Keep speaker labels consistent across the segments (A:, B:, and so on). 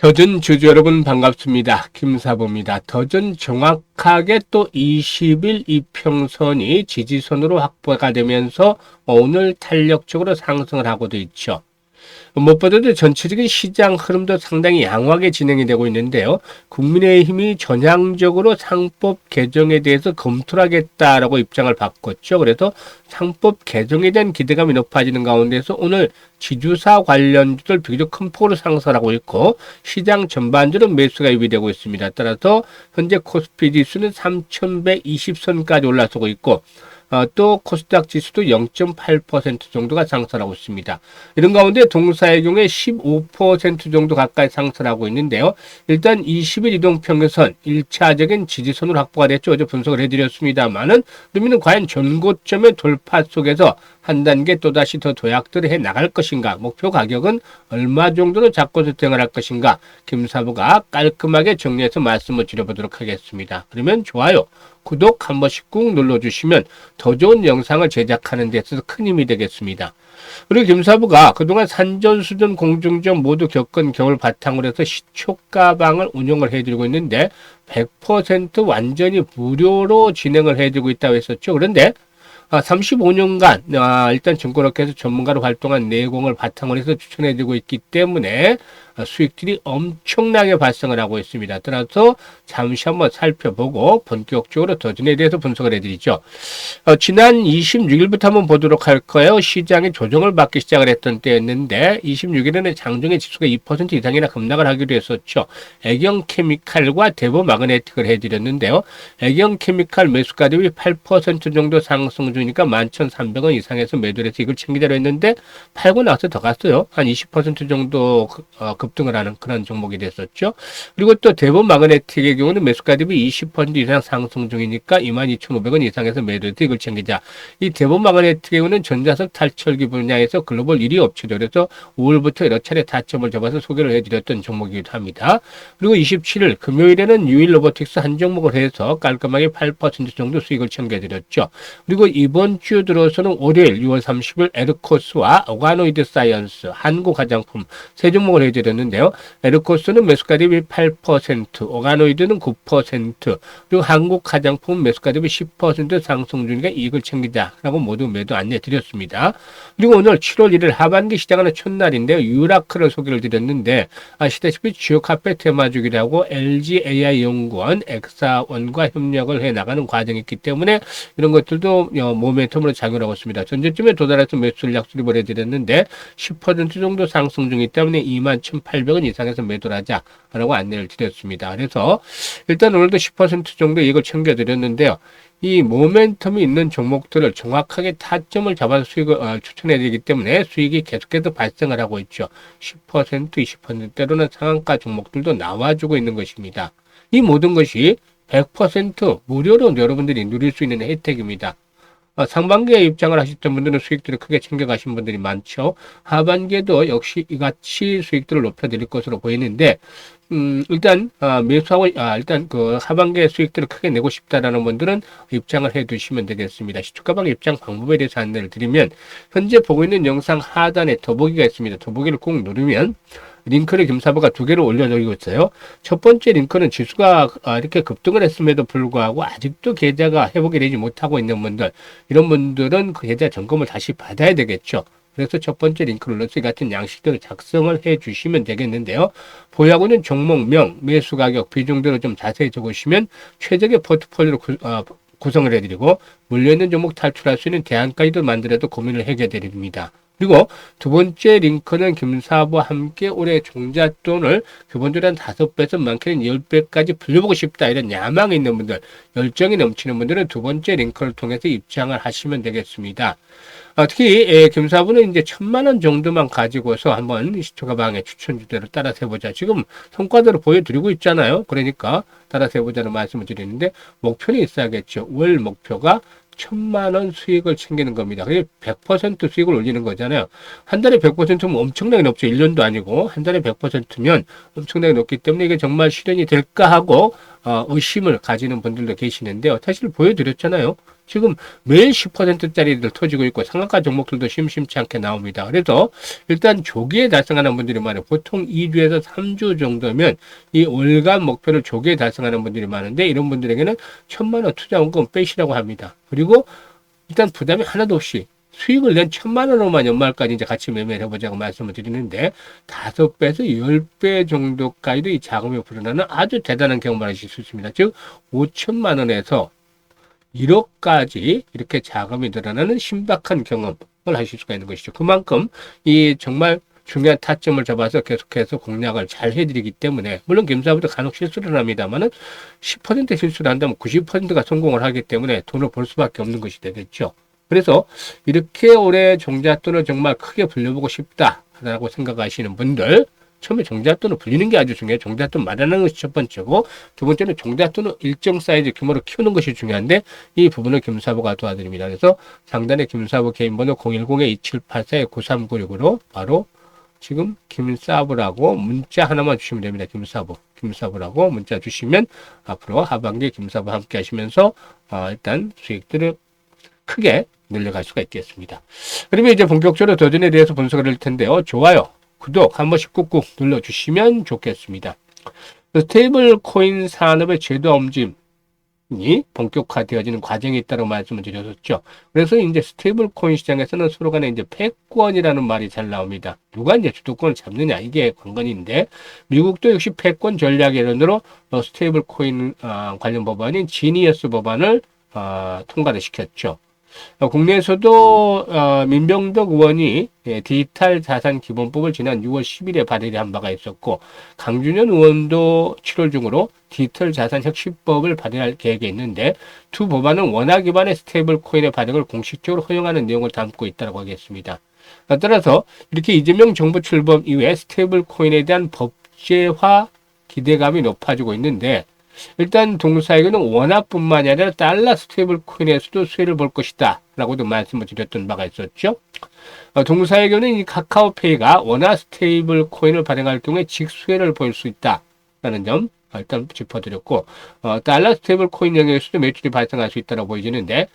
A: 더전 주주 여러분 반갑습니다. 김사부입니다. 더전 정확하게 또 20일 이평선이 지지선으로 확보가 되면서 오늘 탄력적으로 상승을 하고도 있죠. 무엇보다도 전체적인 시장 흐름도 상당히 양호하게 진행이 되고 있는데요. 국민의힘이 전향적으로 상법 개정에 대해서 검토를 하겠다라고 입장을 바꿨죠. 그래서 상법 개정에 대한 기대감이 높아지는 가운데서 오늘 지주사 관련주들 비교적 큰 폭으로 상승하고 있고 시장 전반적으로 매수가 유입되고 있습니다. 따라서 현재 코스피 지수는 3120선까지 올라서고 있고 또 코스닥 지수도 0.8% 정도가 상승하고 있습니다. 이런 가운데 동사의 경우에 15% 정도 가까이 상승하고 있는데요. 일단 20일 이동평균선 1차적인 지지선으로 확보가 됐죠. 어제 분석을 해드렸습니다만은 의미는 과연 전고점의 돌파 속에서 한 단계 또다시 더 도약들을 해 나갈 것인가, 목표 가격은 얼마 정도로 잡고 수행을 할 것인가, 김사부가 깔끔하게 정리해서 말씀을 드려보도록 하겠습니다. 그러면 좋아요, 구독 한 번씩 꾹 눌러주시면 더 좋은 영상을 제작하는 데 있어서 큰 힘이 되겠습니다. 그리고 김사부가 그동안 산전수전 공중전 모두 겪은 경험을 바탕으로 해서 시초가방을 운영을 해드리고 있는데 100% 완전히 무료로 진행을 해드리고 있다고 했었죠. 그런데 35년간 일단 증권업계에서 전문가로 활동한 내공을 바탕으로 해서 추천해주고 있기 때문에 수익들이 엄청나게 발생을 하고 있습니다. 따라서 잠시 한번 살펴보고 본격적으로 더전에 대해서 분석을 해드리죠. 지난 26일부터 한번 보도록 할 거예요. 시장이 조정을 받기 시작을 했던 때였는데 26일에는 장중에 지수가 2% 이상이나 급락을 하기도 했었죠. 애경케미칼과 대보마그네틱을 해드렸는데요. 애경케미칼 매수가 대비 8% 정도 상승 중이니까 11,300원 이상에서 매도를 해서 이걸 챙기자로 했는데 팔고 나서 더 갔어요. 한 20% 정도 급등을 하는 그런 종목이 됐었죠. 그리고 또 대보마그네틱의 경우는 매수가 대비 20% 이상 상승 중이니까 22,500원 이상에서 매도해서 이걸 챙기자. 이 대보마그네틱의 경우는 전자석 탈철기 분야에서 글로벌 1위 업체죠. 그래서 5월부터 여러 차례 타점을 잡아서 소개를 해드렸던 종목이기도 합니다. 그리고 27일 금요일에는 유일 로보틱스 한 종목을 해서 깔끔하게 8% 정도 수익을 챙겨드렸죠. 그리고 이번 주 들어서는 월요일 6월 30일 에르코스와 오가노이드 사이언스, 한국 화장품 세 종목을 해드렸는데요. 에르코스는 매수가 대비 8%, 오가노이드는 9%, 그리고 한국 화장품 매수가 대비 10% 상승 중이니까 이익을 챙기자라고 모두 매도 안내 드렸습니다. 그리고 오늘 7월 1일 하반기 시작하는 첫날인데요. 유라크를 소개를 드렸는데 아시다시피 주요 카페 테마주기라고 LG AI 연구원, 엑사원과 협력을 해 나가는 과정이 있기 때문에 이런 것들도 모멘텀으로 작용하고 있습니다. 전제쯤에 도달해서 매수를 약수립을 해드렸는데 10% 정도 상승 중이기 때문에 21,800원 이상에서 매도를 하자라고 안내를 드렸습니다. 그래서 일단 오늘도 10% 정도 이익을 챙겨드렸는데요. 이 모멘텀이 있는 종목들을 정확하게 타점을 잡아서 수익을 추천해 드리기 때문에 수익이 계속해서 발생을 하고 있죠. 10%, 20% 때로는 상한가 종목들도 나와주고 있는 것입니다. 이 모든 것이 100% 무료로 여러분들이 누릴 수 있는 혜택입니다. 상반기에 입장을 하셨던 분들은 수익들을 크게 챙겨가신 분들이 많죠. 하반기에도 역시 이같이 수익들을 높여드릴 것으로 보이는데, 일단, 매수하고, 일단 그 하반기에 수익들을 크게 내고 싶다라는 분들은 입장을 해 두시면 되겠습니다. 시초가방 입장 방법에 대해서 안내를 드리면, 현재 보고 있는 영상 하단에 더보기가 있습니다. 더보기를 꼭 누르면, 링크를 김사부가 두 개를 올려드리고 있어요. 첫 번째 링크는 지수가 이렇게 급등을 했음에도 불구하고 아직도 계좌가 회복이 되지 못하고 있는 분들, 이런 분들은 그 계좌 점검을 다시 받아야 되겠죠. 그래서 첫 번째 링크를 눌러서 이 같은 양식들을 작성을 해 주시면 되겠는데요. 보유하고 있는 종목명, 매수 가격, 비중들을 좀 자세히 적으시면 최적의 포트폴리오를 구성을 해드리고 물려있는 종목 탈출할 수 있는 대안까지도 만들어도 고민을 해결해드립니다. 그리고 두 번째 링크는 김사부와 함께 올해 종잣돈을 기본적으로 한 5배에서 많게는 10배까지 불려보고 싶다 이런 야망이 있는 분들, 열정이 넘치는 분들은 두 번째 링크를 통해서 입장을 하시면 되겠습니다. 특히 김사부는 이제 1,000만 원 정도만 가지고서 한번 시초가방의 추천주대로 따라서 해보자. 지금 성과대로 보여드리고 있잖아요. 그러니까 따라서 해보자는 말씀을 드리는데 목표는 있어야겠죠. 월 목표가 1,000만 원 수익을 챙기는 겁니다. 그게 100% 수익을 올리는 거잖아요. 한 달에 100%면 엄청나게 높죠. 1년도 아니고 한 달에 100%면 엄청나게 높기 때문에 이게 정말 실현이 될까 하고 의심을 가지는 분들도 계시는데요. 사실 보여드렸잖아요. 지금 매일 10%짜리들 터지고 있고 상한가 종목들도 심심치 않게 나옵니다. 그래서 일단 조기에 달성하는 분들이 많아요. 보통 2주에서 3주 정도면 이 월간 목표를 조기에 달성하는 분들이 많은데 이런 분들에게는 1,000만 원 투자 원금 빼시라고 합니다. 그리고 일단 부담이 하나도 없이 수익을 낸 1,000만 원으로만 연말까지 이제 같이 매매를 해보자고 말씀을 드리는데 5배에서 10배 정도까지도 이 자금이 불어나는 아주 대단한 경험을 하실 수 있습니다. 즉 5천만 원에서 1억까지 이렇게 자금이 늘어나는 신박한 경험을 하실 수가 있는 것이죠. 그만큼 이 정말 중요한 타점을 잡아서 계속해서 공략을 잘 해드리기 때문에 물론 김사부도 간혹 실수를 합니다만은 10% 실수를 한다면 90%가 성공을 하기 때문에 돈을 벌 수밖에 없는 것이 되겠죠. 그래서 이렇게 올해 종잣돈을 정말 크게 불려보고 싶다라고 생각하시는 분들 처음에 종잣돈을 불리는 게 아주 중요해요. 종잣돈 마련하는 것이 첫 번째고 두 번째는 종잣돈을 일정 사이즈 규모로 키우는 것이 중요한데 이 부분을 김사부가 도와드립니다. 그래서 상단에 김사부 개인번호 010-2784-9396으로 바로 지금 김사부라고 문자 하나만 주시면 됩니다. 김사부라고 문자 주시면 앞으로 하반기 김사부 함께 하시면서 일단 수익들을 크게 늘려갈 수가 있겠습니다. 그러면 이제 본격적으로 더전에 대해서 분석을 할 텐데요. 좋아요, 구독 한 번씩 꾹꾹 눌러주시면 좋겠습니다. 스테이블 코인 산업의 제도 엄짐이 본격화되어지는 과정이 있다고 말씀을 드렸었죠. 그래서 이제 스테이블 코인 시장에서는 서로 간에 이제 패권이라는 말이 잘 나옵니다. 누가 이제 주도권을 잡느냐 이게 관건인데 미국도 역시 패권 전략의 일환으로 스테이블 코인 관련 법안인 지니어스 법안을 통과를 시켰죠. 국내에서도 민병덕 의원이 디지털 자산 기본법을 지난 6월 10일에 발의한 바가 있었고 강준현 의원도 7월 중으로 디지털 자산 혁신법을 발의할 계획에 있는데 두 법안은 원화 기반의 스테이블 코인의 발행을 공식적으로 허용하는 내용을 담고 있다고 하겠습니다. 따라서 이렇게 이재명 정부 출범 이후에 스테이블 코인에 대한 법제화 기대감이 높아지고 있는데 일단 동사에게는 원화뿐만이 아니라 달러 스테이블 코인에서도 수혜를 볼 것이다 라고도 말씀을 드렸던 바가 있었죠. 동사에게는 이 카카오페이가 원화 스테이블 코인을 발행할 경우에 직수혜를 볼 수 있다라는 점 일단 짚어드렸고 달러 스테이블 코인 영역에서도 매출이 발생할 수 있다고 보여지는데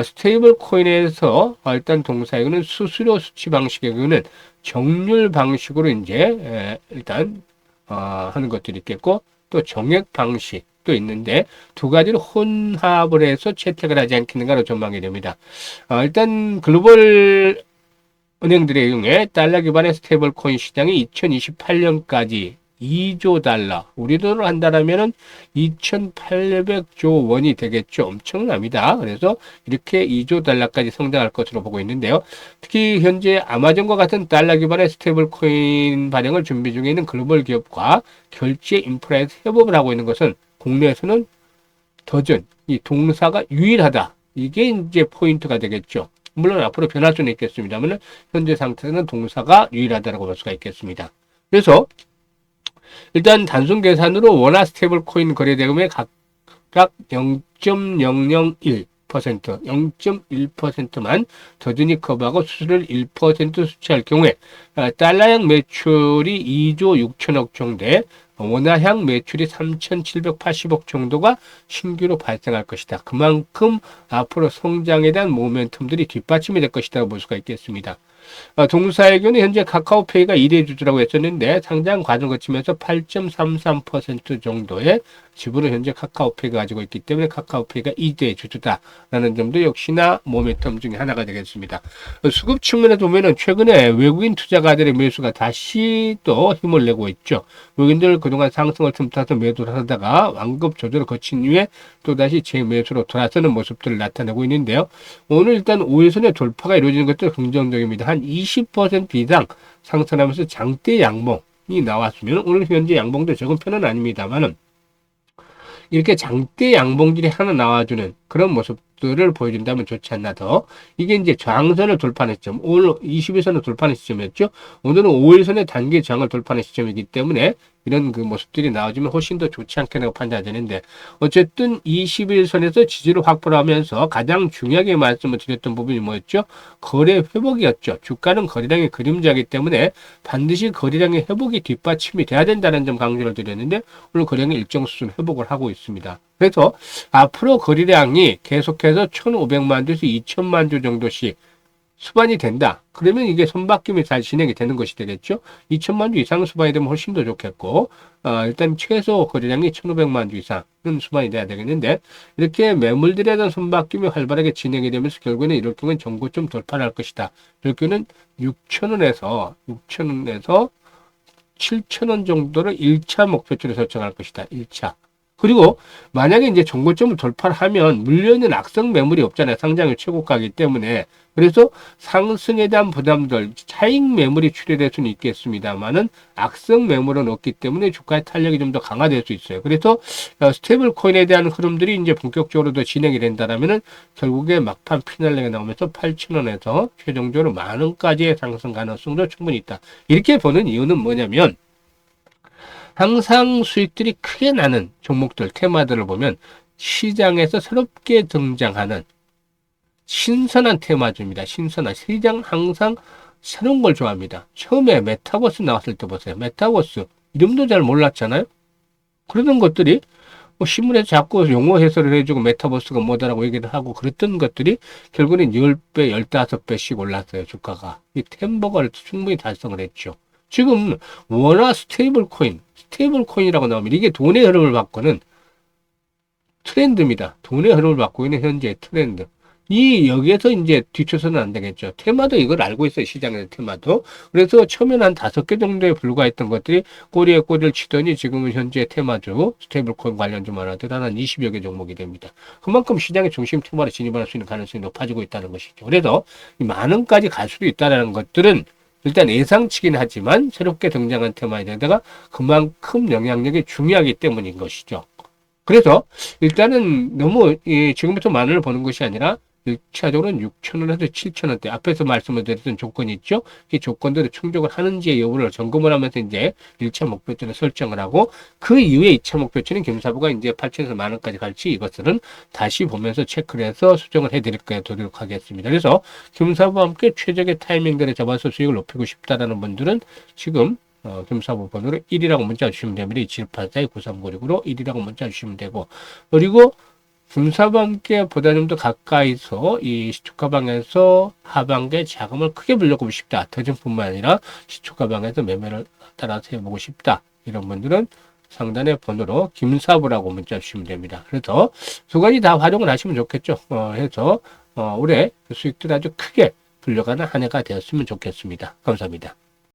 A: 스테이블 코인에서 일단 동사에게는 수수료 수치 방식의 경우는 정률 방식으로 이제 일단 하는 것들이 있겠고 또 정액 방식도 있는데 두 가지를 혼합을 해서 채택을 하지 않겠는가로 전망이 됩니다. 일단 글로벌 은행들의 경우에 달러 기반의 스테이블 코인 시장이 2028년까지 2조 달러, 우리 돈으로 한다라면은 2,800조 원이 되겠죠. 엄청납니다. 그래서 이렇게 2조 달러까지 성장할 것으로 보고 있는데요. 특히 현재 아마존과 같은 달러 기반의 스테이블 코인 발행을 준비 중에 있는 글로벌 기업과 결제 인프라에서 협업을 하고 있는 것은 국내에서는 더전, 이 동사가 유일하다. 이게 이제 포인트가 되겠죠. 물론 앞으로 변할 수는 있겠습니다만 현재 상태는 동사가 유일하다고 볼 수가 있겠습니다. 그래서 일단 단순 계산으로 원화 스테이블 코인 거래 대금의 각각 0.001%, 0.1%만 더딘이 커버하고 수수료를 1% 수취할 경우에 달러형 매출이 2조 6천억 정도에 원화향 매출이 3,780억 정도가 신규로 발생할 것이다. 그만큼 앞으로 성장에 대한 모멘텀들이 뒷받침이 될 것이다 볼 수가 있겠습니다. 동사의 경우는 현재 카카오페이가 1위 주주라고 했었는데 상장 과정을 거치면서 8.33% 정도의 지분을 현재 카카오페이가 가지고 있기 때문에 카카오페이가 2대 주주다라는 점도 역시나 모멘텀 중에 하나가 되겠습니다. 수급 측면에 보면은 최근에 외국인 투자가들의 매수가 다시 또 힘을 내고 있죠. 외국인들 그동안 상승을 틈타서 매도를 하다가 완급 조절을 거친 이후에 또다시 재매수로 돌아서는 모습들을 나타내고 있는데요. 오늘 일단 5일선의 돌파가 이루어지는 것도 긍정적입니다. 한 20% 이상 상승하면서 장대 양봉이 나왔으면 오늘 현재 양봉도 적은 편은 아닙니다만은 이렇게 장대 양봉들이 하나 나와주는 그런 모습들을 보여준다면 좋지 않나 더. 이게 이제 저항선을 돌파하는 시점, 오늘 20일선을 돌파하는 시점이었죠. 오늘은 5일선의 단기 저항을 돌파하는 시점이기 때문에 이런 그 모습들이 나와주면 훨씬 더 좋지 않겠냐고 판단되는데 어쨌든 21선에서 지지를 확보를 하면서 가장 중요하게 말씀을 드렸던 부분이 뭐였죠? 거래 회복이었죠. 주가는 거래량의 그림자이기 때문에 반드시 거래량의 회복이 뒷받침이 돼야 된다는 점 강조를 드렸는데 오늘 거래량이 일정 수준 회복을 하고 있습니다. 그래서 앞으로 거래량이 계속해서 1,500만 주에서 2천만 주 정도씩 수반이 된다. 그러면 이게 손바뀜이 잘 진행이 되는 것이 되겠죠. 2천만 주 이상 수반이 되면 훨씬 더 좋겠고, 일단 최소 거래량이 1,500만 주 이상은 수반이 돼야 되겠는데, 이렇게 매물들에 대한 손바뀜이 활발하게 진행이 되면서 결국에는 이럴 경우는 전고점 돌파를 할 것이다. 이럴 경우는 6,000원에서 7,000원 정도를 1차 목표치로 설정할 것이다. 1차. 그리고 만약에 이제 종고점을 돌파를 하면 물려있는 악성 매물이 없잖아요. 상장일 최고가이기 때문에. 그래서 상승에 대한 부담들, 차익 매물이 출현될 수는 있겠습니다만은 악성 매물은 없기 때문에 주가의 탄력이 좀 더 강화될 수 있어요. 그래서 스테이블 코인에 대한 흐름들이 이제 본격적으로 더 진행이 된다라면은 결국에 막판 피날레가 나오면서 8,000원에서 최종적으로 10,000원까지의 상승 가능성도 충분히 있다. 이렇게 보는 이유는 뭐냐면 항상 수익들이 크게 나는 종목들, 테마들을 보면 시장에서 새롭게 등장하는 신선한 테마주입니다. 신선한. 시장 항상 새로운 걸 좋아합니다. 처음에 메타버스 나왔을 때 보세요. 메타버스. 이름도 잘 몰랐잖아요. 그러던 것들이 뭐 신문에서 자꾸 용어 해설을 해주고 메타버스가 뭐다라고 얘기를 하고 그랬던 것들이 결국에는 10배, 15배씩 올랐어요. 주가가. 이 템버거를 충분히 달성을 했죠. 지금 워낙 스테이블 코인이라고 나오면 이게 돈의 흐름을 바꾸는 트렌드입니다. 돈의 흐름을 바꾸고 있는 현재 트렌드. 여기에서 이제 뒤쳐서는 안 되겠죠. 테마도 이걸 알고 있어요. 시장에서 테마도. 그래서 처음에는 한 5개 정도에 불과했던 것들이 꼬리에 꼬리를 치더니 지금은 현재 테마주, 스테이블 코인 관련주만 하더라 한 20여 개 종목이 됩니다. 그만큼 시장의 중심 테마로 진입할 수 있는 가능성이 높아지고 있다는 것이죠. 그래서 만 원까지 갈 수도 있다는 것들은 일단 예상치긴 하지만 새롭게 등장한 테마에 대해서 그만큼 영향력이 중요하기 때문인 것이죠. 그래서 일단은 너무 지금부터 만 원을 보는 것이 아니라 1차적으로는 6,000원에서 7,000원대 앞에서 말씀을 드렸던 조건이 있죠. 이 조건들을 충족을 하는지의 여부를 점검을 하면서 이제 1차 목표치를 설정을 하고 그 이후에 2차 목표치는 김사부가 이제 8,000에서 만 원까지 갈지 이것들은 다시 보면서 체크를 해서 수정을 해드릴 거에 도록 하겠습니다. 그래서 김사부와 함께 최적의 타이밍들에 잡아서 수익을 높이고 싶다라는 분들은 지금 김사부 번호로 1이라고 문자 주시면 됩니다. 2784-9396으로 1이라고 문자 주시면 되고 그리고 김사부와 함께 보다 좀 더 가까이서 이 시초가방에서 하반기에 자금을 크게 불려보고 싶다. 터전뿐만 아니라 시초가방에서 매매를 따라서 해보고 싶다. 이런 분들은 상단의 번호로 김사부라고 문자 주시면 됩니다. 그래서 두 가지 다 활용을 하시면 좋겠죠. 해서 올해 수익들 아주 크게 불려가는 한 해가 되었으면 좋겠습니다. 감사합니다.